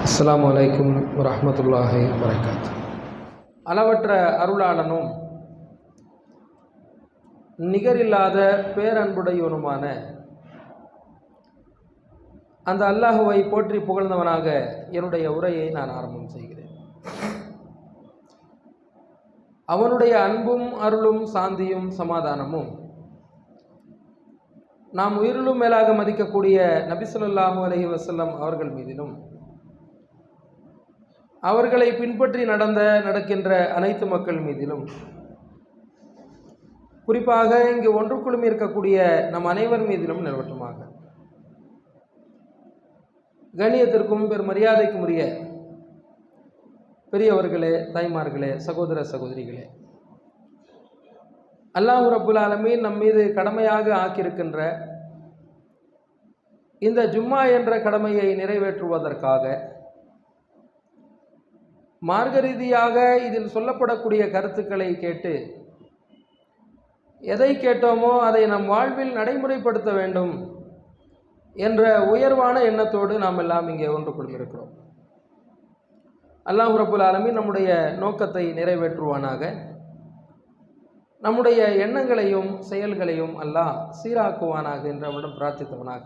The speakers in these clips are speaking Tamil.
அஸ்ஸலாமு அலைக்கும் வரஹ்மத்துல்லாஹி வபரகாத்து. அளவற்ற அருளாளனும் நிகரில்லாத பேரன்புடையவனுமான அந்த அல்லாஹுவை போற்றி புகழ்ந்தவனாக என்னுடைய உரையை நான் ஆரம்பம் செய்கிறேன். அவனுடைய அன்பும் அருளும் சாந்தியும் சமாதானமும் நாம் உயிரிலும் மேலாக மதிக்கக்கூடிய நபி ஸல்லல்லாஹு அலைஹி வஸல்லம் அவர்கள் மீதிலும் அவர்களை பின்பற்றி நடக்கின்ற அனைத்து மக்கள் மீதிலும் குறிப்பாக இங்கு ஒன்று குழுமி இருக்கக்கூடிய நம் அனைவர் மீதிலும் நிலவட்டுமாக. கண்ணியத்திற்கும் பெருமரியாதைக்கும் உரிய பெரியவர்களே, தாய்மார்களே, சகோதர சகோதரிகளே, அல்லாஹ் ரப்புல் ஆலமீன் நம் மீது கடமையாக ஆக்கியிருக்கின்ற இந்த ஜும்மா என்ற கடமையை நிறைவேற்றுவதற்காக மார்க்க ரீதியாக இதில் சொல்லப்படக்கூடிய கருத்துக்களை கேட்டு எதை கேட்டோமோ அதை நம் வாழ்வில் நடைமுறைப்படுத்த வேண்டும் என்ற உயர்வான எண்ணத்தோடு நாம் எல்லாம் இங்கே ஒன்று கொண்டிருக்கிறோம். அல்லாஹ் ரப்புல் ஆலமீன் நம்முடைய நோக்கத்தை நிறைவேற்றுவானாக. நம்முடைய எண்ணங்களையும் செயல்களையும் அல்லாஹ் சீராக்குவானாக என்று அவரிடம் பிரார்த்தித்தவனாக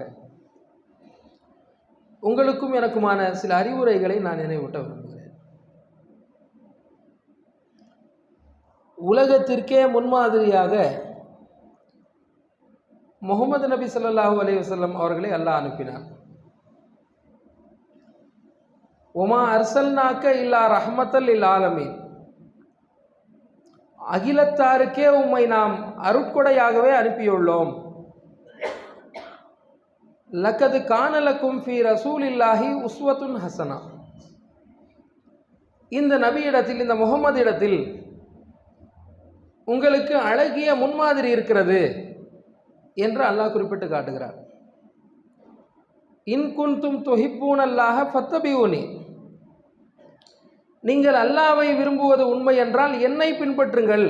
உங்களுக்கும் எனக்குமான சில அறிவுரைகளை நான் நினைவூட்ட விரும்புகிறேன். உலகத்திற்கே முன்மாதிரியாக முஹம்மது நபி ஸல்லல்லாஹு அலைஹி வஸல்லம் அவர்களை அல்லாஹ் அனுப்பினார். ஒமா அர்சல்நாக்க இல்லா ரஹ்மத்தல் லில் ஆலமீன், அகிலத்தாருக்கே உம்மை நாம் அருட்கொடையாகவே அனுப்பியுள்ளோம். லக்கது கானலக்கும் ஃபீ ரசூலில்லாஹி உஸ்வத்துன் ஹசனா, இந்த நபியிடத்தில், இந்த முஹம்மது இடத்தில் உங்களுக்கு அழகிய முன்மாதிரி இருக்கிறது என்று அல்லாஹ் குறிப்பிட்டு காட்டுகிறார். இன் குன்தும் துஹிப்பூனல்லாஹ ஃபத்தபியூனி, நீங்கள் அல்லாஹ்வை விரும்புவது உண்மை என்றால் என்னை பின்பற்றுங்கள்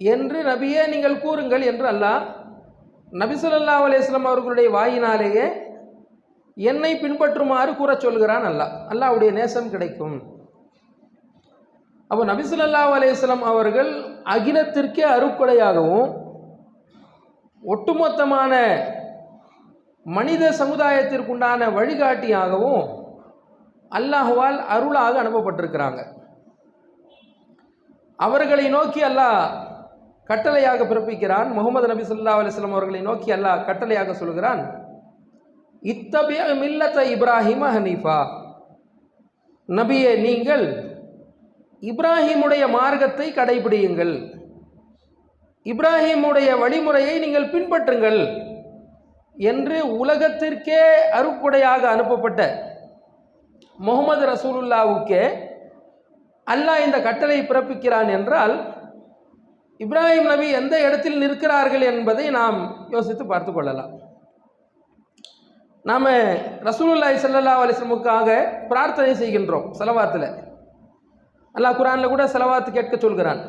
என்று நபியே நீங்கள் கூறுங்கள் என்று அல்லாஹ் நபி ஸல்லல்லாஹு அலைஹி வஸல்லம் அவர்களுடைய வாயினாலேயே என்னை பின்பற்றுமாறு கூற சொல்கிறான். அல்லாஹ்வுடைய நேசம் கிடைக்கும். அப்போ நபி ஸல்லல்லாஹு அலைஹி வஸல்லம் அவர்கள் அகிலத்திற்கே அருட்கொடையாகவும் ஒட்டுமொத்தமான மனித சமுதாயத்திற்குண்டான வழிகாட்டியாகவும் அல்லாஹ்வால் அருளாக அனுப்பப்பட்டிருக்கிறாங்க. அவர்களை நோக்கி அல்லாஹ் கட்டளையாக பிறப்பிக்கிறான். முஹம்மது நபி ஸல்லல்லாஹு அலைஹி வஸல்லம் அவர்களை நோக்கி அல்லாஹ் கட்டளையாக சொல்கிறான், இத்தபி மில்லத இப்ராஹிம ஹனீஃபா, நபியே நீங்கள் இப்ராஹிமுடைய மார்க்கத்தை கடைபிடியுங்கள், இப்ராஹிமுடைய வழிமுறையை நீங்கள் பின்பற்றுங்கள் என்று உலகத்திற்கே அருட்கொடையாக அனுப்பப்பட்ட முஹம்மது ரசூலுல்லாவுக்கே அல்லாஹ் இந்த கட்டளை பிறப்பிக்கிறான் என்றால் இப்ராஹிம் நபி எந்த இடத்தில் நிற்கிறார்கள் என்பதை நாம் யோசித்து பார்த்து கொள்ளலாம். நாம் ரசூலுல்லாஹி ஸல்லல்லாஹு அலைஹி வஸல்லமுக்காக பிரார்த்தனை செய்கின்றோம் ஸலவாத்தில். அல்லாஹ் குர்ஆனில் கூட ஸலவாத் கேட்க சொல்கிறான்.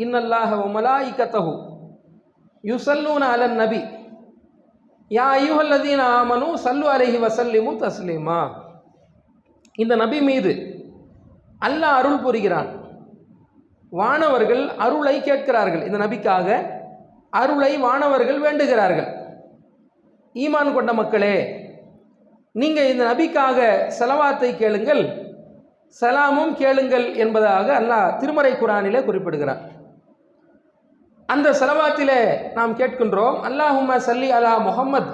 இன்னல்லாஹ வ மலாயிகத்தஹு யுஸல்லூன அலன் நபி யா அய்யுஹல்லதீன ஆமனு ஸல்லு அலைஹி வஸல்லிமு தஸ்லீமா. இந்த நபி மீது அல்லாஹ் அருள் புரிகிறான். வானவர்கள் அருளை கேட்கிறார்கள். இந்த நபிக்காக அருளை வானவர்கள் வேண்டுகிறார்கள். ஈமான் கொண்ட மக்களே, நீங்கள் இந்த நபிக்காக ஸலவாத்தை கேளுங்கள், சலாமும் கேளுங்கள் என்பதாக அல்லாஹ் திருமறை குர்ஆனிலே குறிப்பிடுகிறார். அந்த ஸலவாத்திலே நாம் கேட்கின்றோம், அல்லாஹும்ம ஸல்லி அலா முஹம்மத்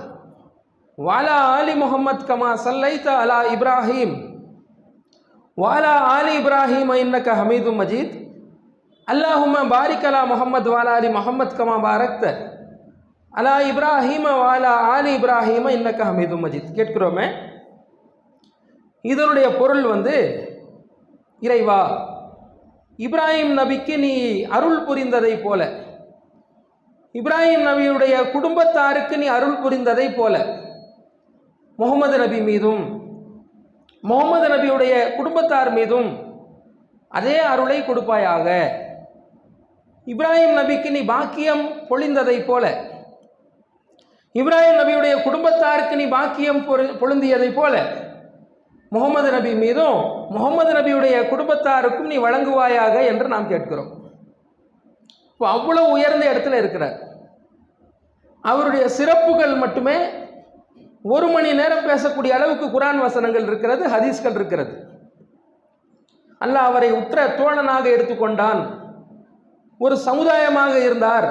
வஅலா ஆலி முஹம்மத் கமா ஸல்லைத அலா இப்ராஹீம் வஅலா ஆலி இப்ராஹீம் இன்னக ஹமீதும் மஜீத், அல்லாஹும்ம பாரிக் அலா முஹம்மத் வஅலா ஆலி முஹம்மத் கமா பாரக்த அலா இப்ராஹீம வஅலா ஆலி இப்ராஹீம இன்னக ஹமீதும் மஜீத். கேட்கிறோமே, இதனுடைய பொருள் இறைவா, இப்ராஹிம் நபிக்கு நீ அருள் புரிந்ததை போல, இப்ராஹிம் நபியுடைய குடும்பத்தாருக்கு நீ அருள் புரிந்ததை போல முஹம்மது நபி மீதும் முஹம்மது நபியுடைய குடும்பத்தார் மீதும் அதே அருளை கொடுப்பாயாக. இப்ராஹிம் நபிக்கு நீ பாக்கியம் பொழிந்ததை போல, இப்ராஹிம் நபியுடைய குடும்பத்தாருக்கு நீ பாக்கியம் பொருந்தியதை போல முகமது நபி மீதும் முகமது நபியுடைய குடும்பத்தாருக்கும் நீ வழங்குவாயாக என்று நாம் கேட்கிறோம். இப்போ அவ்வளவு உயர்ந்த இடத்துல இருக்கிறார். அவருடைய சிறப்புகள் மட்டுமே 1 மணி நேரம் பேசக்கூடிய அளவுக்கு குர்ஆன் வசனங்கள் இருக்கிறது, ஹதீஸ்கள் இருக்கிறது. அல்லாஹ் அவரை உற்ற தோழனாக எடுத்துக்கொண்டான். ஒரு சமுதாயமாக இருந்தார்.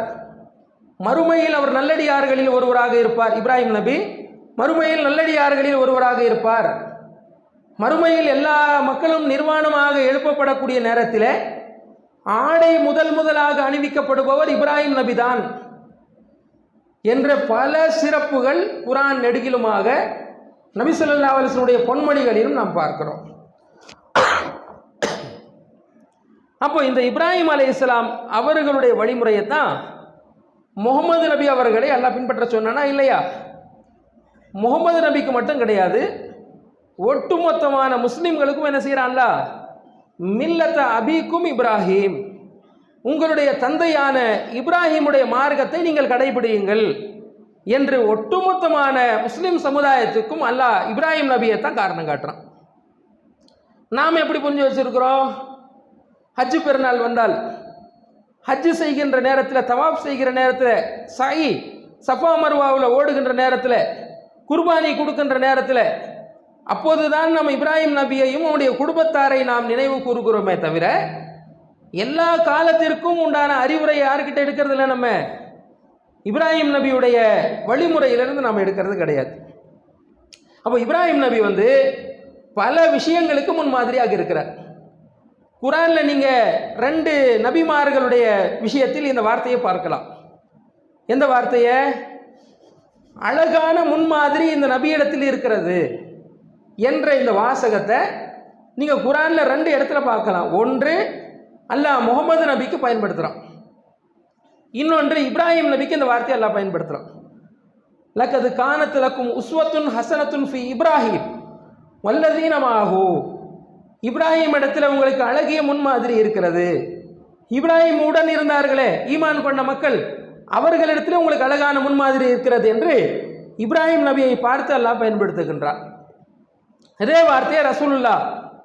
மறுமையில் அவர் நல்லடியார்களில் ஒருவராக இருப்பார். இப்ராஹிம் நபி மறுமையில் நல்லடியார்களில் ஒருவராக இருப்பார். மறுமையில் எல்லா மக்களும் நிர்வாணமாக எழுப்பப்படக்கூடிய நேரத்தில் ஆடை முதலாக அணிவிக்கப்படுபவர் இப்ராஹிம் நபி தான் என்ற பல சிறப்புகள் குர்ஆன் நெடுகிலுமாக நபி ஸல்லல்லாஹு அலைஹி வஸல்லம் பொன்மொழிகளிலும் நாம் பார்க்கிறோம். அப்போ இந்த இப்ராஹிம் அலைஹிஸ்ஸலாம் அவர்களுடைய வழிமுறையை தான் முகமது நபி அவர்களை அல்லாஹ் பின்பற்ற சொன்னானா இல்லையா? முகமது நபிக்கு மட்டும் கிடையாது, ஒட்டுமொத்தமான முஸ்லிம்களுக்கும் என்ன செய்யறான்ல, மில்லத்த அபிக்கும் இப்ராஹிம், உங்களுடைய தந்தையான இப்ராஹிமுடைய மார்க்கத்தை நீங்கள் கடைபிடியுங்கள் என்று ஒட்டுமொத்தமான முஸ்லிம் சமுதாயத்துக்கும் அல்லாஹ் இப்ராஹிம் நபியை தான் காரணம் காட்டுறான். நாம் எப்படி புரிஞ்சு வச்சிருக்கிறோம்? ஹஜ்ஜு பெருநாள் வந்தால் ஹஜ்ஜு செய்கின்ற நேரத்தில், தவாப் செய்கிற நேரத்தில், சாயி சஃபா மர்வாவில் ஓடுகின்ற நேரத்தில், குர்பானி கொடுக்கின்ற நேரத்தில், அப்போதுதான் நம்ம இப்ராஹிம் நபியையும் அவனுடைய குடும்பத்தாரை நாம் நினைவு கூறுகிறோமே தவிர எல்லா காலத்திற்கும் உண்டான அறிவுரை யாருக்கிட்ட எடுக்கிறது இல்லை. நம்ம இப்ராஹிம் நபியுடைய வழிமுறையிலிருந்து நாம் எடுக்கிறது கிடையாது. அப்போ இப்ராஹிம் நபி பல விஷயங்களுக்கு முன்மாதிரியாக இருக்கிறார். குர்ஆன்ல நீங்க 2 நபிமார்களுடைய விஷயத்தில் இந்த வார்த்தையை பார்க்கலாம். எந்த வார்த்தையை? அழகான முன்மாதிரி இந்த நபியிடத்தில் இருக்கிறது என்ற இந்த வாசகத்தை நீங்க குர்ஆன்ல 2 இடத்துல பார்க்கலாம். ஒன்று அல்லாஹ் முகமது நபிக்கு பயன்படுத்துறான், இன்னொன்று இப்ராஹிம் நபிக்கு இந்த வார்த்தையை அல்லாஹ் பயன்படுத்துறான். லக்கது கானத் லக்கும் உஸ்வத்துன் ஹஸனத்துன் ஃபி இப்ராஹிம் வல்லதீன மஅஹு, இப்ராஹிம் இடத்துல உங்களுக்கு அழகிய முன்மாதிரி இருக்கிறது. இப்ராஹிம் உடன் இருந்தார்களே ஈமான் கொண்ட மக்கள், அவர்களிடத்தில் உங்களுக்கு அழகான முன்மாதிரி இருக்கிறது என்று இப்ராஹிம் நபியை பார்த்து அல்லாஹ் பயன்படுத்துகின்றார். அதே வார்த்தையை ரசூலுல்லாஹ்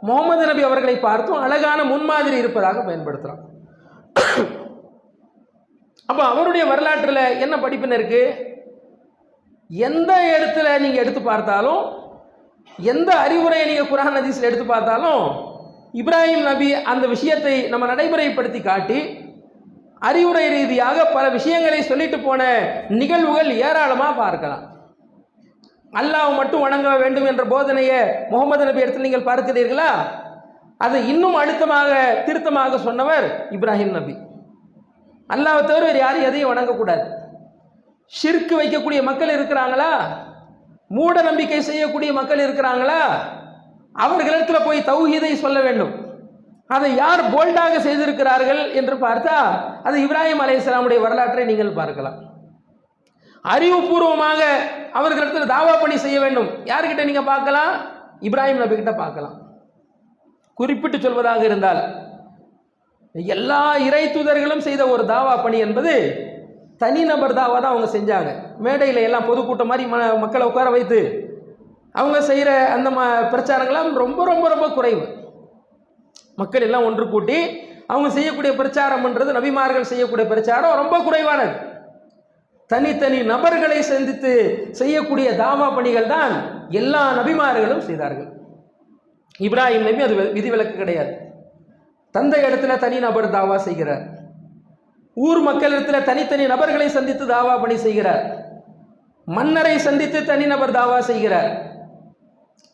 முகமது நபி அவர்களை பார்த்தும் அழகான முன்மாதிரி இருப்பதாக பயன்படுத்துகிறான். அப்போ அவருடைய வரலாற்றில் என்ன படிப்பினை இருக்கு? எந்த இடத்துல நீங்க எடுத்து பார்த்தாலும், எந்த அறிவுரையை நீங்க குர்ஆன் ஹதீஸ்ல எடுத்து பார்த்தாலும், இப்ராஹிம் நபி அந்த விஷயத்தை நம்ம நடைமுறைப்படுத்தி காட்டி அறிவுரை ரீதியாக பல விஷயங்களை சொல்லிட்டு போன நிகழ்வுகள் ஏராளமாக பார்க்கலாம். அல்லாஹ் மட்டும் வணங்க வேண்டும் என்ற போதனையை முகமது நபி இடத்தில் நீங்கள் பார்க்கிறீர்களா? அதை இன்னும் அழுத்தமாக திருத்தமாக சொன்னவர் இப்ராஹிம் நபி. அல்லாஹ்வை தவிர வேறு யாரும் எதையும் வணங்கக்கூடாது. ஷிர்க் வைக்கக்கூடிய மக்கள் இருக்கிறாங்களா? மூட நம்பிக்கை செய்யக்கூடிய மக்கள் இருக்கிறாங்களா? அவர்களிடத்தில் போய் தௌஹீதை சொல்ல வேண்டும். அதை யார் போல்டாக செய்திருக்கிறார்கள் என்று பார்த்தா அது இப்ராஹிம் அலைஹிஸ்ஸலாமுடைய வரலாற்றை நீங்கள் பார்க்கலாம். அறிவுபூர்வமாக அவர்களிடத்தில் தாவா பணி செய்ய வேண்டும். யார்கிட்ட நீங்க பார்க்கலாம்? இப்ராஹிம் நபி கிட்ட பார்க்கலாம். குறிப்பிட்டு சொல்வதாக இருந்தால் எல்லா இறை தூதர்களும் செய்த ஒரு தாவா பணி என்பது தனிநபர் தாவா தான் அவங்க செஞ்சாங்க. மேடையில் எல்லாம் பொதுக்கூட்டம் மாதிரி மக்களை உட்கார வைத்து அவங்க செய்கிற அந்த பிரச்சாரங்கள்லாம் ரொம்ப ரொம்ப ரொம்ப குறைவு. மக்கள் எல்லாம் ஒன்று கூட்டி அவங்க செய்யக்கூடிய பிரச்சாரம்ன்றது, நபிமார்கள் செய்யக்கூடிய பிரச்சாரம் ரொம்ப குறைவானது. தனித்தனி நபர்களை சந்தித்து செய்யக்கூடிய தாவா பணிகள் தான் எல்லா நபிமார்களும் செய்தார்கள். இப்ராஹிம் நபி அது விதிவிலக்கு கிடையாது. தந்தை இடத்துல தனி நபர் தாவா செய்கிறார். ஊர் மக்களிடத்தில் தனித்தனி நபர்களை சந்தித்து தாவா பணி செய்கிறார். மன்னரை சந்தித்து தனிநபர் தாவா செய்கிறார்.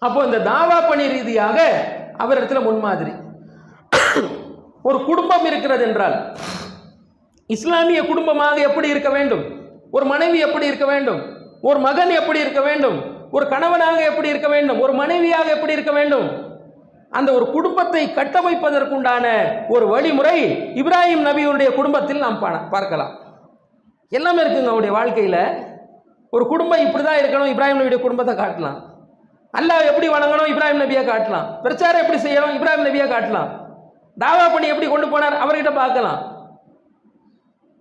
அப்போ இந்த தாவா பணி ரீதியாக அவரிடத்தில் முன்மாதிரி. ஒரு குடும்பம் இருக்கிறது என்றால் இஸ்லாமிய குடும்பமாக எப்படி இருக்க வேண்டும், ஒரு மனைவி எப்படி இருக்க வேண்டும், ஒரு மகன் எப்படி இருக்க வேண்டும், ஒரு கணவனாக எப்படி இருக்க வேண்டும், ஒரு மனைவியாக எப்படி இருக்க வேண்டும், அந்த ஒரு குடும்பத்தை கட்டமைப்பதற்குண்டான ஒரு வழிமுறை இப்ராஹிம் நபியுடைய குடும்பத்தில் நாம் பார்க்கலாம். எல்லாமே இருக்குங்க அவருடைய வாழ்க்கையில். ஒரு குடும்பம் இப்படி தான் இருக்கணும், இப்ராஹிம் நபியுடைய குடும்பத்தை காட்டலாம். அல்லாஹ் எப்படி வணங்கணும், இப்ராஹிம் நபியை காட்டலாம். பிரச்சாரம் எப்படி செய்யணும், இப்ராஹிம் நபியை காட்டலாம். தாவா பண்ணி எப்படி கொண்டு போனார், அவர்கிட்ட பார்க்கலாம்.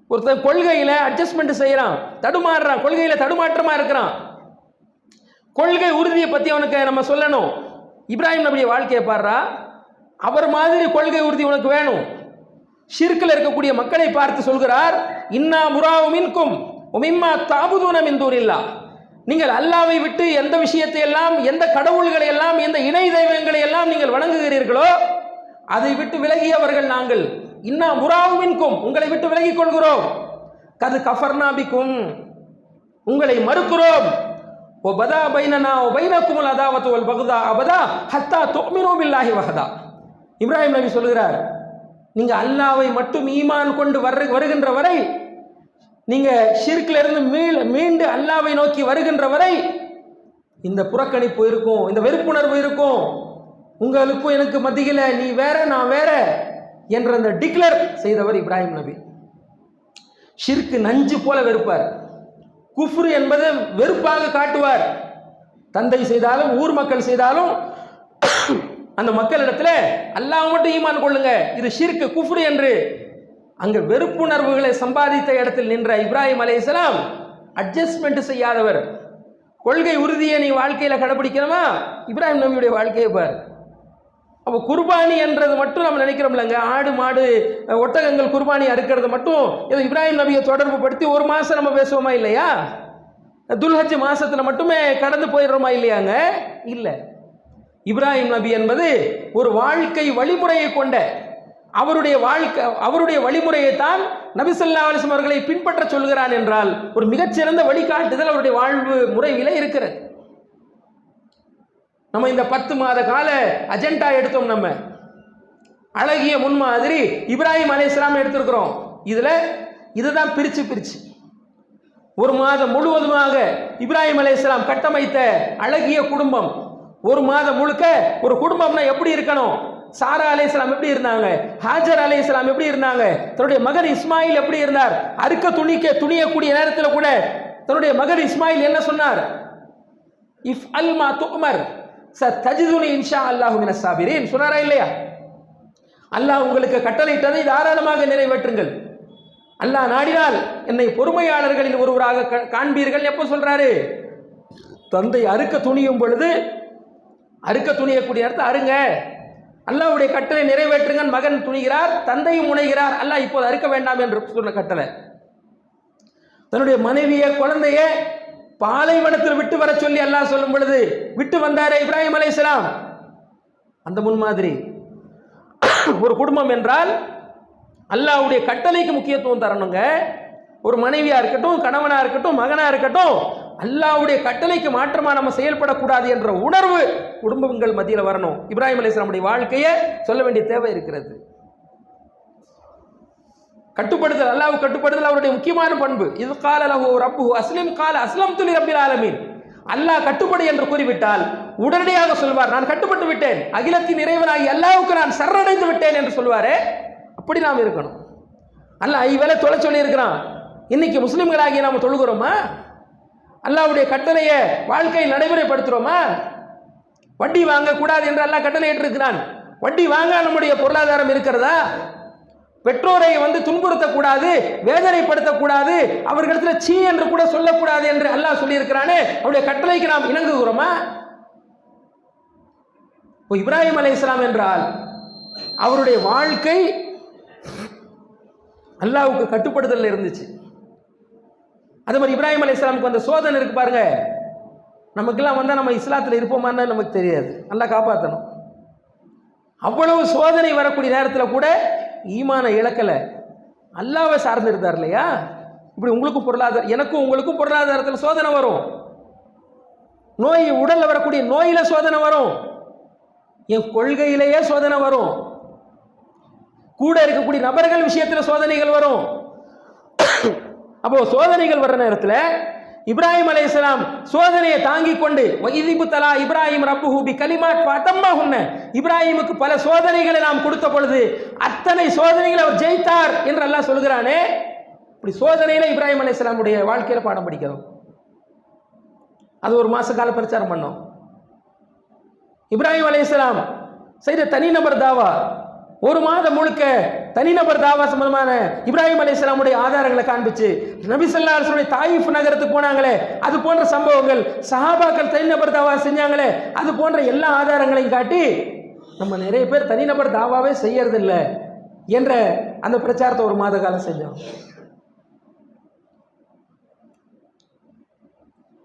ஒருத்தர் கொள்கையில் அட்ஜஸ்ட்மெண்ட் செய்யறான், தடுமாறுறான், கொள்கையில் தடுமாற்றமா இருக்கிறான். கொள்கை உறுதியை பற்றி அவனுக்கு நம்ம சொல்லணும். இப்ராஹிம் நபியுடைய வாழ்க்கையை பாடுறா. அவர் மாதிரி கொள்கை உறுதி உனக்கு வேணும். ஷிர்கில் இருக்கக்கூடிய மக்களை பார்த்து சொல்கிறார், இன்னா முராவு மின்கும் உமிம்மா தாபுதூன மின் தூனில்லா. நீங்கள் அல்லாவை விட்டு எந்த விஷயத்தை எல்லாம், எந்த கடவுள்களை எல்லாம், எந்த இணை தெய்வங்களை எல்லாம் நீங்கள் வணங்குகிறீர்களோ அதை விட்டு விலகியவர்கள் நாங்கள். இன்னா முராவு மின்கும், உங்களை விட்டு விலகிக் கொள்கிறோம். கது கஃபர்னாபிக்கும், உங்களை மறுக்கிறோம். ஓ பதா பைனனா ஓ பைனக்குமுல் அதாவத்து வல் பக்தா அபதா ஹத்தா துமினு பில்லாஹி வஹதா. இப்ராஹிம் நபி சொல்கிறார், நீங்க அல்லாவை மட்டும் ஈமான் கொண்டு வருகின்ற வரை, நீங்க ஷிர்க்ல இருந்து மீண்டு அல்லாவை நோக்கி வருகின்ற வரை இந்த புறக்கணிப்பு இருக்கும், இந்த வெறுப்புணர்வு இருக்கும். உங்களுக்கும் எனக்கு மத்தியில் நீ வேற நான் வேற என்ற அந்த டிக்ளேர் செய்தவர் இப்ராஹிம் நபி. ஷிர்க் நஞ்சு போல வெறுப்பார், குஃப்ரு என்பதை வெறுப்பாக காட்டுவார். தந்தை செய்தாலும் ஊர் மக்கள் செய்தாலும் அந்த மக்களிடத்தில் அல்லாஹ் மட்டும் ஈமான் கொள்ளுங்க, இது ஷிர்க் குஃப்ரு என்று அங்கே வெறுப்புணர்வுகளை சம்பாதித்த இடத்தில் நின்ற இப்ராஹிம் அலைஹிஸ்ஸலாம் அட்ஜஸ்ட்மெண்ட் செய்யாதவர். கொள்கை உறுதியை நீ வாழ்க்கையில் கடைபிடிக்கணுமா? இப்ராஹிம் நபியுடைய வாழ்க்கையை பார். அப்போ குர்பானி என்றது மட்டும் நம்ம நினைக்கிறோம்லங்க, ஆடு மாடு ஒட்டகங்கள் குர்பானி அறுக்கிறது மட்டும் ஏதோ இப்ராஹிம் நபியை தொடர்பு படுத்தி ஒரு மாதம் நம்ம பேசுவோமா இல்லையா? துல்ஹஜ் மாசத்தில் மட்டுமே கடந்து போயிடுறோமா இல்லையாங்க? இல்லை. இப்ராஹிம் நபி என்பது ஒரு வாழ்க்கை வழிமுறையை கொண்ட அவருடைய வழிமுறையை தான் நபி ஸல்லல்லாஹு அலைஹி வஸல்லம் அவர்களை பின்பற்ற சொல்கிறான் என்றால் ஒரு மிகச்சிறந்த வழிகாட்டுதல் அவருடைய வாழ்வு முறையில இருக்கிறது. நம்ம இந்த 10 மாத கால அஜெண்டா எடுத்தோம். நம்ம அழகிய முன்மாதிரி இப்ராஹிம் அலைஹிஸ்ஸலாம் எடுத்திருக்கிறோம். இதுதான் பிரிச்சு ஒரு மாதம் முழுவதுமாக இப்ராஹிம் அலைஹிஸ்ஸலாம் கட்டமைத்த அழகிய குடும்பம். ஒரு மாதம் முழுக்க ஒரு குடும்பம்னா எப்படி இருக்கணும்? சாரா அலைஹிஸ்ஸலாம் எப்படி இருந்தாங்க, ஹாஜர் அலைஹிஸ்ஸலாம் எப்படி இருந்தாங்க, தன்னுடைய மகன் இஸ்மாயில் எப்படி இருந்தார், அறுக்க துணியக்கூடிய நேரத்தில் கூட தன்னுடைய மகன் இஸ்மாயில் என்ன சொன்னார்? இஃப் அல் மா துமர் சதஜிதுனி இன்ஷா அல்லாஹு மினஸ் சாபிரீன் சொன்னாரா இல்லையா? அல்லாஹ் உங்களுக்கு கட்டளையிட்டதை தாராளமாக நிறைவேற்றுங்கள், அல்லாஹ் நாடினால் என்னை பொறுமையாளர்களில் ஒருவராக காண்பீர்கள். எப்போ சொல்றாரு? தந்தை அறுக்க துணியும் பொழுது, அறுக்க துணியக்கூடிய இடத்தை அருங்க, அல்லாஹ்வுடைய கட்டளை நிறைவேற்றுங்க. மகன் துணிகிறார், தந்தையும் முனைகிறார். அல்லாஹ் இப்போது அறுக்க வேண்டாம் என்று சொன்ன கட்டளை. தன்னுடைய மனைவிய குழந்தைய பாலைவனத்தில் விட்டு வர சொல்லி அல்லாஹ் சொல்லும் பொழுது விட்டு வந்தாரே இப்ராஹிம் அலைஹிஸ்ஸலாம். அந்த முன்மாதிரி ஒரு குடும்பம் என்றால் அல்லாஹ்வுடைய கட்டளைக்கு முக்கியத்துவம் தரணுங்க. ஒரு மனைவியா இருக்கட்டும், கணவனா இருக்கட்டும், மகனா இருக்கட்டும், அல்லாஹ்வுடைய கட்டளைக்கு மாற்றமா நம்ம செயல்படக்கூடாது என்ற உணர்வு குடும்பங்கள் மத்தியில் வரணும். இப்ராஹிம் அலைஹிஸ்ஸலாமுடைய வாழ்க்கையை சொல்ல வேண்டிய தேவை இருக்கிறது. கட்டுப்படுதல், அல்லாஹ்வுக்கு கட்டுப்படுதல் அவருடைய முக்கியமான பண்பு. இது கால லஹு ரப்புஹு அஸ்லிம் கால அஸ்லம்து லிரப்பில் ஆலமீன். அல்லாஹ் கட்டுப்படு என்று கூறிவிட்டால் உடனடியாக சொல்வார், நான் கட்டுப்பட்டு விட்டேன், அகிலத்தின் இறைவனாகி அல்லாஹ்வுக்கு நான் சரணடைந்து விட்டேன் என்று சொல்வாரே. அப்படி நாம் இருக்கணும். அல்லாஹ் ஐவேளை தொலை சொல்லி இருக்கிறான். இன்னைக்கு முஸ்லிம்களாகி நாம் தொழுகிறோமா? அல்லாஹ்வுடைய கட்டளையை வாழ்க்கையில் நடைமுறைப்படுத்துறோமா? வட்டி வாங்கக்கூடாது என்று அல்லாஹ் கட்டளை இருக்கிறான். வட்டி வாங்க நம்முடைய பொருளாதாரம் இருக்கிறதா? பெற்றோரை துன்புறுத்தக்கூடாது, வேதனைப்படுத்தக்கூடாது, அவர்களிடத்தில் சீ என்று கூட சொல்லக்கூடாது என்று அல்லாஹ் சொல்லியிருக்கிறானே, அவருடைய கட்டளைக்கு நாம் இணங்குகிறோமா? இப்ராஹிம் அலைஹிஸ்ஸலாம் என்றால் அவருடைய வாழ்க்கை அல்லாஹ்வுக்கு கட்டுப்படுதல் இருந்துச்சு. அதே மாதிரி இப்ராஹிம் அலைஹிஸ்ஸலாமுக்கு அந்த சோதனை இருக்கு பாருங்க. நமக்கெல்லாம் வந்தால் நம்ம இஸ்லாத்தில் இருப்போமான்னு நமக்கு தெரியாது. அல்லாஹ் காப்பாற்றணும். அவ்வளவு சோதனை வரக்கூடிய நேரத்தில் கூட ஈமான இழக்கலை, அல்லாஹ்வை சார்ந்து இருந்தார் இல்லையா? இப்படி உங்களுக்கும் பொருளாதாரம், எனக்கும் உங்களுக்கும் பொருளாதாரத்தில் சோதனை வரும், நோய் உடலில் வரக்கூடிய நோயில சோதனை வரும், என் கொள்கையிலேயே சோதனை வரும், கூட இருக்கக்கூடிய நபர்கள் விஷயத்தில் சோதனைகள் வரும். அப்போ சோதனைகள் வர்ற நேரத்தில் இப்ராஹிம் அலைஹிஸ்ஸலாம் சோதனையை தாங்கிக் கொண்டு வஇதிபு தலா இப்ராஹிம் ரப்புஹு பி கலிமாத் ஃபஅத்தம்மஹுன்ன, இப்ராஹிமுக்கு பல சோதனைகளை நாம் கொடுத்த பொழுது அத்தனை சோதனைகளை அவர் ஜெயித்தார் என்று அல்லாஹ் சொல்கிறானே. இப்படி சோதனையில இப்ராஹிம் அலைஹிஸ்ஸலாமுடைய வாழ்க்கையில பாடம் படிக்கிறோம். அது ஒரு மாச கால பிரச்சாரம் பண்ணோம். இப்ராஹிம் அலைஹிஸ்ஸலாம் செய்த தனிநபர் தாவா ஒரு மாதம் முழுக்க தனிநபர் தாவா சம்பந்தமான இப்ராஹிம் அலைஹிஸ்ஸலாமுடைய ஆதாரங்களை காண்பிச்சு, நபி ஸல்லல்லாஹு அலைஹி வஸல்லம் தாயிஃப் நகரத்துக்கு போனாங்களே அது போன்ற சம்பவங்கள், சஹாபாக்கள் தனிநபர் தாவா செஞ்சாங்களே அது போன்ற எல்லா ஆதாரங்களையும் காட்டி நம்ம நிறைய பேர் தனிநபர் தாவாவே செய்யறதில்ல என்ற அந்த பிரச்சாரத்தை ஒரு மாத காலம் செஞ்சோம்.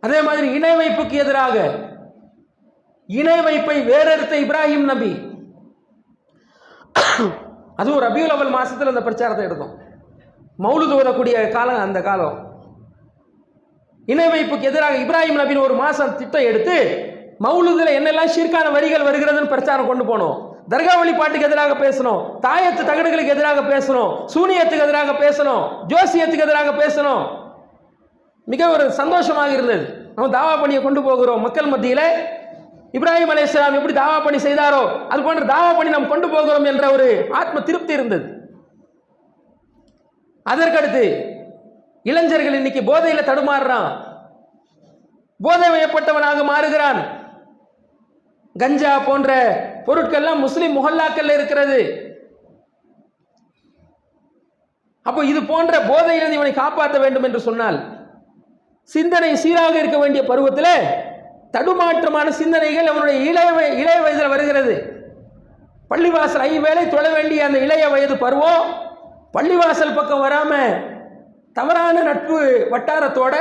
அதே மாதிரி இணை வைப்புக்கு எதிராக இணை வைப்பை வேறெடுத்த இப்ராஹிம் நபி, அதுவும் ரபியுல் அவல் மாசத்தில் அந்த பிரச்சாரத்தை எடுத்தோம். மௌலுது ஓதக்கூடிய காலம் அந்த காலம். இணை வைப்புக்கு எதிராக இப்ராஹிம் நபின்னு ஒரு மாசம் திட்டம் எடுத்து மௌலுதுல என்னெல்லாம் ஷிர்கான வரிகள் வருகிறதுன்னு பிரச்சாரம் கொண்டு போனோம். தர்கா வழிபாட்டுக்கு எதிராக பேசணும், தாயத்து தகடுகளுக்கு எதிராக பேசணும், சூனியத்துக்கு எதிராக பேசணும், ஜோசியத்துக்கு எதிராக பேசணும். மிக ஒரு சந்தோஷமாக இருந்தது. நம்ம தாவா பணியை கொண்டு போகிறோம் மக்கள் மத்தியில். இப்ராஹிம் அலைஹிஸ்ஸலாம் எப்படி தாவா பணி செய்தாரோ அது போன்ற தாவா பணி நாம் கொண்டு போகிறோம் என்ற ஒரு ஆத்ம திருப்தி இருந்தது. அதற்கடுத்து இளைஞர்கள் இன்னைக்கு போதையில் தடுமாறுறான், போதை வயப்பட்டவனாக மாறுகிறான். கஞ்சா போன்ற பொருட்கள்லாம் முஸ்லிம் முஹல்லாக்கள் இருக்கிறது. அப்போ இது போன்ற போதையிலிருந்து இவனை காப்பாற்ற வேண்டும் என்று சொன்னால் சிந்தனை சீராக இருக்க வேண்டிய பருவத்தில் தடுமாற்றமான சிந்தனைகள் அவனுடைய இளைய வயதில் வருகிறது. பள்ளிவாசல் 5 வேளை தொழ வேண்டிய அந்த இளைய வயது பருவம் பள்ளிவாசல் பக்கம் வராம தவறான நட்பு வட்டாரத்தோட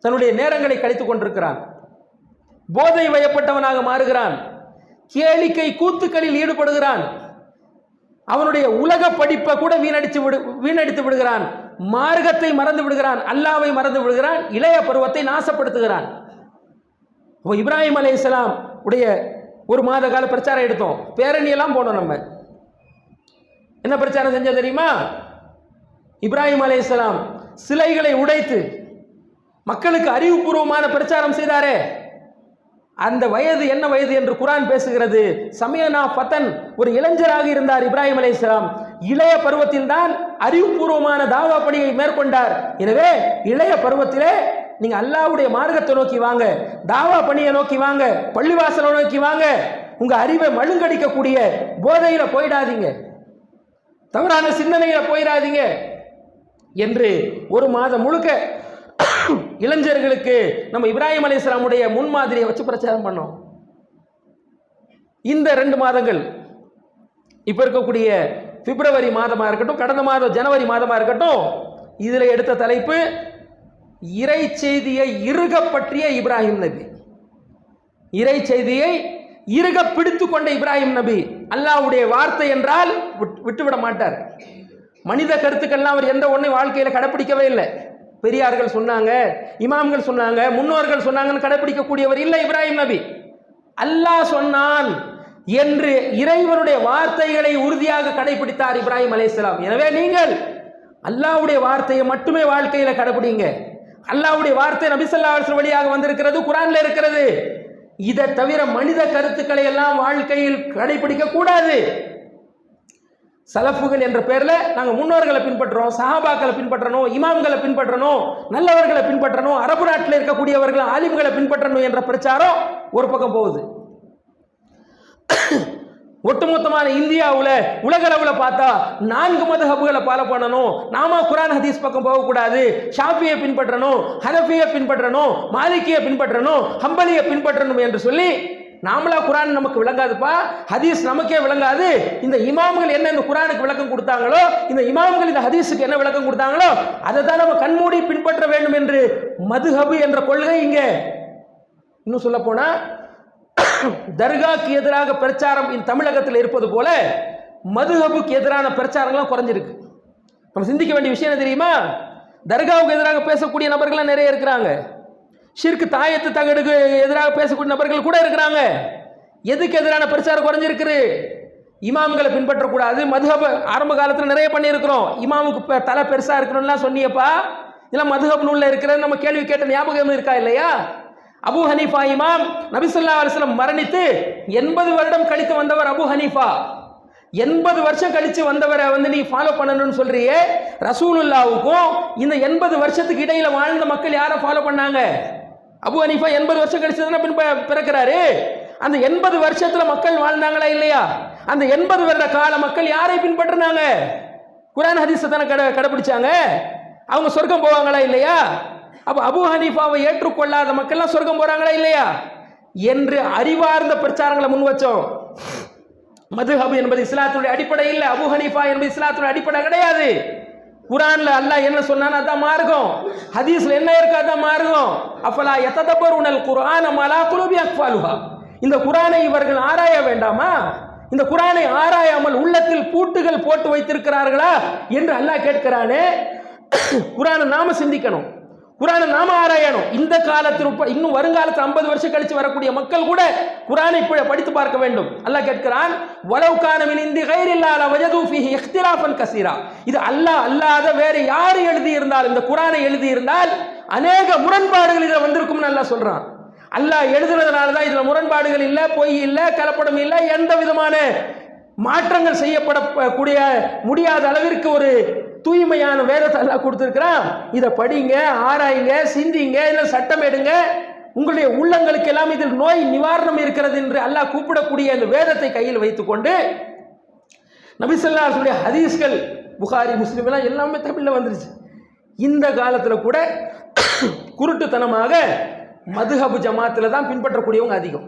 தன்னுடைய நேரங்களை கழித்துக் கொண்டிருக்கிறான். போதை வயப்பட்டவனாக மாறுகிறான். கேளிக்கை கூத்துக்களில் ஈடுபடுகிறான். அவனுடைய உலக படிப்பை கூட வீணடித்து விடுகிறான். மார்க்கத்தை மறந்து விடுகிறான், அல்லாவை மறந்து விடுகிறான், இளைய பருவத்தை நாசப்படுத்துகிறான். இப்ராஹிம் அலைஹிஸ்ஸலாம் உடைய ஒரு மாத கால பிரச்சாரம் எடுத்தோம். பேரணியெல்லாம் போனோம். நம்ம என்ன பிரச்சாரம் செஞ்சோம் தெரியுமா? இப்ராஹிம் அலைஹிஸ்ஸலாம் சிலைகளை உடைத்து மக்களுக்கு அறிவுபூர்வமான பிரச்சாரம் செய்தாரே, அந்த வயது என்ன வயது என்று குர்ஆன் பேசுகிறது. சமயனா ஃபதன், ஒரு இளைஞராக இருந்தார் இப்ராஹிம் அலைஹிஸ்ஸலாம். இளைய பருவத்தில் தான் அறிவுபூர்வமான தாவா பணியை மேற்கொண்டார். எனவே இளைய பருவத்திலே நீங்க அல்லாஹ்வுடைய மார்க்கத்தை நோக்கி வாங்க, தாவா பணியை நோக்கி வாங்க, பள்ளிவாசலை நோக்கி வாங்க. உங்க அறிவை மழுங்கடிக்கக்கூடிய போதையில போயிடாதீங்க, தவறான சிந்தனையில போயிடாதீங்க என்று ஒரு மாதம் முழுக்க இளைஞர்களுக்கு நம்ம இப்ராஹிம் அலைஹிஸ்ஸலாமுடைய முன்மாதிரியை வச்சு பிரச்சாரம் பண்ணோம். இந்த 2 மாதங்கள், இப்ப இருக்கக்கூடிய பிப்ரவரி மாதமா இருக்கட்டும், கடந்த மாதம் ஜனவரி மாதமா இருக்கட்டும், இதுல எடுத்த தலைப்பு இறை செய்தியை இறுக பற்றிய இப்ராஹிம் நபி. இறை செய்தியை இறுக பிடித்து கொண்ட இப்ராஹிம் நபி. அல்லாஹ்வுடைய வார்த்தை என்றால் விட்டுவிட மாட்டார். மனித கருத்துக்கள்லாம் அவர் எந்த ஒன்றை வாழ்க்கையில கடைப்பிடிக்கவே இல்லை. பெரியார்கள் சொன்னாங்க, இமாம்கள் சொன்னாங்க, முன்னோர்கள் சொன்னாங்கன்னு கடைப்பிடிக்கக்கூடியவர் இல்லை இப்ராஹிம் நபி. அல்லாஹ் சொன்னான் என்று இறைவனுடைய வார்த்தைகளை உறுதியாக கடைபிடித்தார் இப்ராஹிம் அலைஹிஸ்ஸலாம். எனவே நீங்கள் அல்லாஹ்வுடைய வார்த்தையை மட்டுமே வாழ்க்கையில கடைபிடிங்க. அல்லாஹ்வுடைய வார்த்தை நபி ஸல்லல்லாஹு அலைஹி வஸல்லம் வழியாக வந்திருக்கிறது, குர்ஆன்ல இருக்கிறது. இதை தவிர மனித கருத்துக்களை எல்லாம் வாழ்க்கையில் கடைபிடிக்க கூடாது. சலஃபுகள் என்ற பேர்ல நாங்க முன்னோர்களை பின்பற்றோம், சஹாபாக்களை பின்பற்றணும், இமாம்களை பின்பற்றணும், நல்லவர்களை பின்பற்றணும், அரபு நாட்டில் இருக்கக்கூடியவர்கள் ஆலிம்களை பின்பற்றணும் என்ற பிரச்சாரம் ஒரு பக்கம் போகுது. ஒட்டுமொத்தமான இந்தியாவில் உலக அளவில் பார்த்தா 4 மதுஹபுகளை ஃபாலோ பண்ணணும். நாம குர்ஆன் ஹதீஸ் பக்கம் போகக்கூடாது. ஷாஃபியை பின்பற்றணும், ஹனஃபியை பின்பற்றணும், மாலிகியை பின்பற்றணும், ஹம்பலியை பின்பற்றணும் என்று சொல்லி நாமளா குர்ஆன் நமக்கு விளங்காதுப்பா, ஹதீஸ் நமக்கே விளங்காது. இந்த இமாம்கள் என்ன இந்த குர்ஆனுக்கு விளக்கம் கொடுத்தாங்களோ, இந்த இமாம்கள் இந்த ஹதீஸுக்கு என்ன விளக்கம் கொடுத்தாங்களோ அதை தான் நம்ம கண்மூடி பின்பற்ற வேண்டும் என்று மதுஹபு என்ற கொள்கை இங்கே. இன்னும் சொல்ல போனா தர்காக்கு எதிராக பிரச்சாரம் இந்த தமிழகத்தில் இருப்பது போல மதுஹபுக்கு எதிரான பிரச்சாரங்கள்லாம் குறைஞ்சிருக்கு. நம்ம சிந்திக்க வேண்டிய விஷயம் என்ன தெரியுமா? தர்காவுக்கு எதிராக பேசக்கூடிய நபர்கள்லாம் நிறைய இருக்கிறாங்க. ஷிர்க் தாயத்து தகடுக்கு எதிராக பேசக்கூடிய நபர்கள் கூட இருக்கிறாங்க. எதுக்கு எதிரான பிரச்சாரம் குறைஞ்சிருக்கு? இமாம்களை பின்பற்றக்கூடாது. மதுஹப் ஆரம்ப காலத்தில் நிறைய பண்ணியிருக்கிறோம். இமாமுக்கு தலை பெருசா இருக்கணும்லாம் சொன்னியப்பா, இதெல்லாம் மதுஹப் நூல்ல இருக்கிறது நம்ம கேள்வி கேட்ட ஞாபகம் இருக்கா இல்லையா? அபு ஹனீஃபா இமாம் நபி ஸல்லல்லாஹு அலைஹி வஸல்லம் மரணித்து 80 வருடம் கழித்து வந்தவர் அபு ஹனீஃபா. 80 வருஷம் கழிச்சு வந்தவரை நீ ஃபாலோ பண்ணணும்னு சொல்றியே. ரசூலுல்லாவுக்கும் இந்த 80 வருஷத்துக்கு இடையில வாழ்ந்த மக்கள் யாரை ஃபாலோ பண்ணாங்க? அபு ஹனீஃபா 80 வருஷம் கழிச்சு தானே பிறக்கிறாரு. அந்த 80 வருஷத்துல மக்கள் வாழ்ந்தாங்களா இல்லையா? அந்த 80 வருட கால மக்கள் யாரை பின்பற்றினாங்க? குர்ஆன் ஹதீஸை தானே கடைபிடிச்சாங்க. அவங்க சொர்க்கம் போவாங்களா இல்லையா? அப்ப அபூ ஹனீஃபாவை ஏற்றுக்கொள்ளாத மக்கள்லாம் சொர்க்கம் போறாங்களா இல்லையா என்று அறிவார்ந்த பிரச்சாரங்களை முன் வச்சோம். மதுஹப் என்பது இஸ்லாத்துடைய அடிப்படை இல்லை. அபூ ஹனீஃபா என்பது இஸ்லாத்துடைய அடிப்படை கிடையாது. குர்ஆன்ல அல்லாஹ் என்ன சொன்னான் அதான் மார்க்கம், ஹதீஸ்ல என்ன இருக்கு அதான் மார்க்கம். அஃபலா யததப்பருனல் குர்ஆன மலா குலூபி அக்ஃபாலுஹா. இந்த குர்ஆனை இவர்கள் ஆராய வேண்டாமா? இந்த குர்ஆனை ஆராயாமல் உள்ளத்தில் பூட்டுகள் போட்டு வைத்திருக்கிறார்களா என்று அல்லாஹ் கேட்கிறானே. குர்ஆனை நாம சிந்திக்கணும், குர்ஆனை நாம ஆராயணும். இந்த காலத்தில் இன்னும் வருங்காலத்தில் 50 வருஷம் கழிச்சு வரக்கூடிய மக்கள் கூட குர்ஆனை படித்து பார்க்க வேண்டும். அல்லாஹ் கேட்கிறான், வலவ் கான மின் இந்தி கைரில்லாஹ் லவஜது ஃபீஹி இக்திலாஃபன் கஸீரா. இது அல்லாஹ் அல்லாத வேறு யார் எழுதி இருந்தால், இந்த குர்ஆனை எழுதி இருந்தால் அநேக முரண்பாடுகள் இதில் வந்திருக்கும்னு அல்லாஹ் சொல்றான். அல்லாஹ் எழுதுனதுனால தான் இதுல முரண்பாடுகள் இல்லை, பொய் இல்லை, கலப்படம் இல்லை, எந்த விதமான மாற்றங்கள் செய்யப்படக்கூடிய முடியாத அளவிற்கு ஒரு தூய்மையான வேதத்தை அல்லாஹ் கொடுத்திருக்கிறான். இதை படிங்க, ஆராயுங்க, சிந்திங்க, இல்லை சட்டம் எடுங்க. உங்களுடைய உள்ளங்களுக்கு எல்லாம் இதில் நோய் நிவாரணம் இருக்கிறது என்று அல்லாஹ் கூப்பிடக்கூடிய அந்த வேதத்தை கையில் வைத்துக்கொண்டு நபி ஸல்லல்லாஹு அலைஹி வஸல்லம் ஹதீஸ்கள் புகாரி முஸ்லிம் எல்லாம் எல்லாமே தமிழில் வந்துருச்சு. இந்த காலத்தில் கூட குருட்டுத்தனமாக மதுஹப் ஜமாத்தில் தான் பின்பற்றக்கூடியவங்க அதிகம்.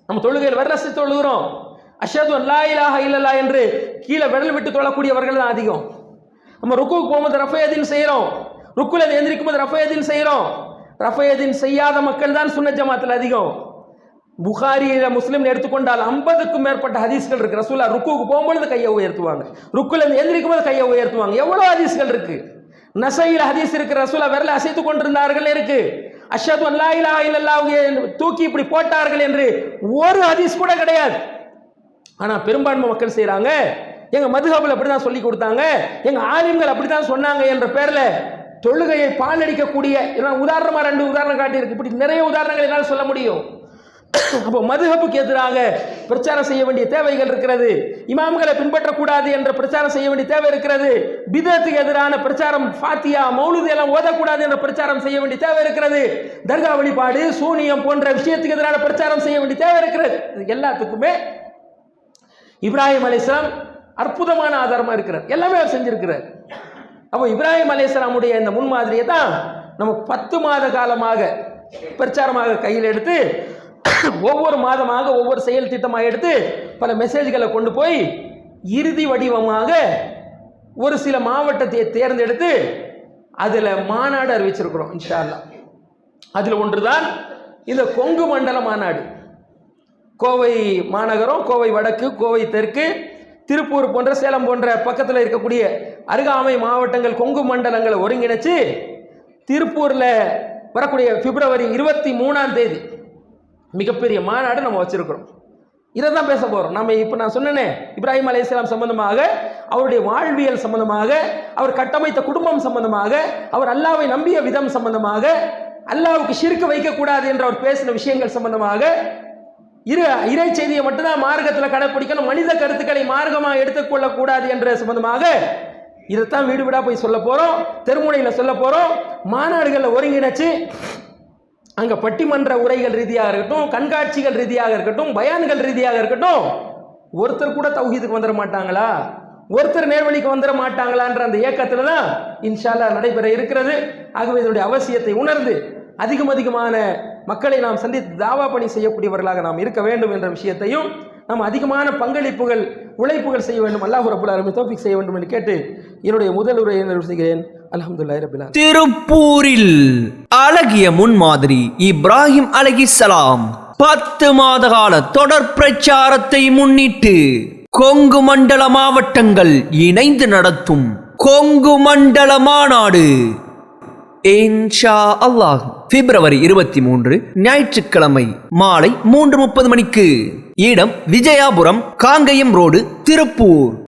நம்ம தொழுகையில் வரலசி தொழுகிறோம், அஷ்ஹது அல்லா இலாஹ இல்லல்லாஹ் என்று கீழே விரல் விட்டு தொழக்கூடியவர்கள் தான் அதிகம். நம்ம ருக்குக்கு போகும்போது ரஃபயதீன் செய்கிறோம், ருக்குல எந்திரிக்கும் போது ரஃபயதீன் செய்கிறோம். ரஃபயதீன் செய்யாத மக்கள் தான் சுன்னத் ஜமாத்தில் அதிகம். புகாரியில முஸ்லிம் எடுத்துக்கொண்டால் 50க்கும் மேற்பட்ட ஹதீஸ்கள் இருக்கு. ரசூலா ருக்குக்கு போகும்பொழுது கையை உயர்த்துவாங்க, ருக்குல எந்திரிக்கும் போது கையை உயர்த்துவாங்க. எவ்வளவு ஹதீஸ்கள் இருக்கு. நசையில் ஹதீஸ் இருக்கு, ரசூலா விரல அசைத்து கொண்டிருந்தார்கள் இருக்கு. அஷ்ஹது அல்லா இலாஹ இல்லல்லாஹ் தூக்கி இப்படி போட்டார்கள் என்று ஒரு ஹதீஸ் கூட கிடையாது. ஆனா பெரும்பான்மை மக்கள் செய்யறாங்க, எங்க மதுஹப்ல அப்படிதான் சொல்லி கொடுத்தாங்க, எங்க ஆலிம்கள் அப்படித்தான் சொன்னாங்க என்ற பேர்ல தொழுகையை பாலடிக்கக்கூடிய உதாரணமா 2 உதாரணம் காட்டியிருக்கு. இப்படி நிறைய உதாரணங்கள் என்னால் சொல்ல முடியும். அப்போ மதுஹப்புக்கு எதிராக பிரச்சாரம் செய்ய வேண்டிய தேவைகள் இருக்கிறது. இமாம்களை பின்பற்றக்கூடாது என்ற பிரச்சாரம் செய்ய வேண்டிய தேவை இருக்கிறது. பிதத்துக்கு எதிரான பிரச்சாரம், ஃபாத்தியா மௌலூத் எல்லாம் ஓதக்கூடாது என்ற பிரச்சாரம் செய்ய வேண்டிய தேவை இருக்கிறது. தர்கா வழிபாடு, சூனியம் போன்ற விஷயத்துக்கு எதிரான பிரச்சாரம் செய்ய வேண்டிய தேவை இருக்கிறது. எல்லாத்துக்குமே இப்ராஹிம் அலைஹிஸ்ஸலாம் அற்புதமான ஆதாரமா இருக்கிறார், எல்லாமே அவர் செஞ்சிருக்கிறார். அப்போ இப்ராஹிம் அலைஹிஸ்ஸலாமுடைய இந்த முன்மாதிரியை தான் நம்ம 10 மாத காலமாக பிரச்சாரமாக கையில் எடுத்து ஒவ்வொரு மாதமாக ஒவ்வொரு செயல் திட்டமாக எடுத்து பல மெசேஜ்களை கொண்டு போய் இறுதி வடிவமாக ஒரு சில மாவட்டத்தை தேர்ந்தெடுத்து அதில் மாநாடு அறிவிச்சிருக்கிறோம் இன்ஷா அல்லாஹ். அதில் ஒன்றுதான் இந்த கொங்கு மண்டல மாநாடு. கோவை மாநகரம், கோவை வடக்கு, கோவை தெற்கு, திருப்பூர் போன்ற சேலம் போன்ற பக்கத்தில் இருக்கக்கூடிய அருகாமை மாவட்டங்கள், கொங்கு மண்டலங்களை ஒருங்கிணைச்சு திருப்பூரில் வரக்கூடிய பிப்ரவரி 23ஆம் தேதி மிகப்பெரிய மாநாடு நம்ம வச்சிருக்கிறோம். இதை தான் பேச போகிறோம். நம்ம இப்போ நான் சொன்னேனே, இப்ராஹிம் அலைஹிஸ்ஸலாம் சம்பந்தமாக, அவருடைய வாழ்வியல் சம்பந்தமாக, அவர் கட்டமைத்த குடும்பம் சம்பந்தமாக, அவர் அல்லாஹ்வை நம்பிய விதம் சம்பந்தமாக, அல்லாஹ்வுக்கு ஷிர்க் வைக்கக்கூடாது என்று அவர் பேசின விஷயங்கள் சம்பந்தமாக, இறை செய்தியை மட்டும்தான் மார்க்கத்தில் கடைப்பிடிக்கணும், மனித கருத்துக்களை மார்க்கமாக எடுத்துக்கொள்ளக்கூடாது என்ற சம்பந்தமாக இதைத்தான் வீடு வீடாக போய் சொல்ல போகிறோம், தெருமுனையில் சொல்ல போகிறோம். மாநாடுகளில் ஒருங்கிணைச்சு அங்கே பட்டிமன்ற உரைகள் ரீதியாக இருக்கட்டும், கண்காட்சிகள் ரீதியாக இருக்கட்டும், பயான்கள் ரீதியாக இருக்கட்டும், ஒருத்தர் கூட தௌஹீதுக்கு வந்துட மாட்டாங்களா, ஒருத்தர் நேர்வழிக்கு வந்துட மாட்டாங்களான்ற அந்த இயக்கத்தில் தான் இன்ஷா அல்லாஹ் நடைபெற இருக்கிறது. ஆகவே இதனுடைய அவசியத்தை உணர்ந்து அதிகமான மக்களை நாம் சந்தித்து தாவா பணி செய்யக்கூடியவர்களாக நாம் இருக்க வேண்டும் என்ற விஷயத்தையும், நாம் அதிகமான பங்களிப்புகள், உழைப்புகள் செய்ய வேண்டும், அல்லாஹ் ரப்பல் ஆலமீன் தௌஃபீக் செய்ய வேண்டும் என்று கேட்டு என்னுடைய முதல் உரையை நிறைவு செய்கிறேன். அல்ஹம்துலில்லாஹி ரப்பில் ஆலமீன். திருப்பூரில் அழகிய முன்மாதிரி இப்ராஹிம் அலைஹிஸ்ஸலாம் 10 மாத கால தொடர் பிரச்சாரத்தை முன்னிட்டு கொங்கு மண்டல மாவட்டங்கள் இணைந்து நடத்தும் கொங்கு மண்டல மாநாடு இன்ஷா அல்லாஹ் பிப்ரவரி 23 ஞாயிற்றுக்கிழமை மாலை 3:30 மணிக்கு. இடம் விஜயாபுரம், காங்கயம் ரோடு, திருப்பூர்.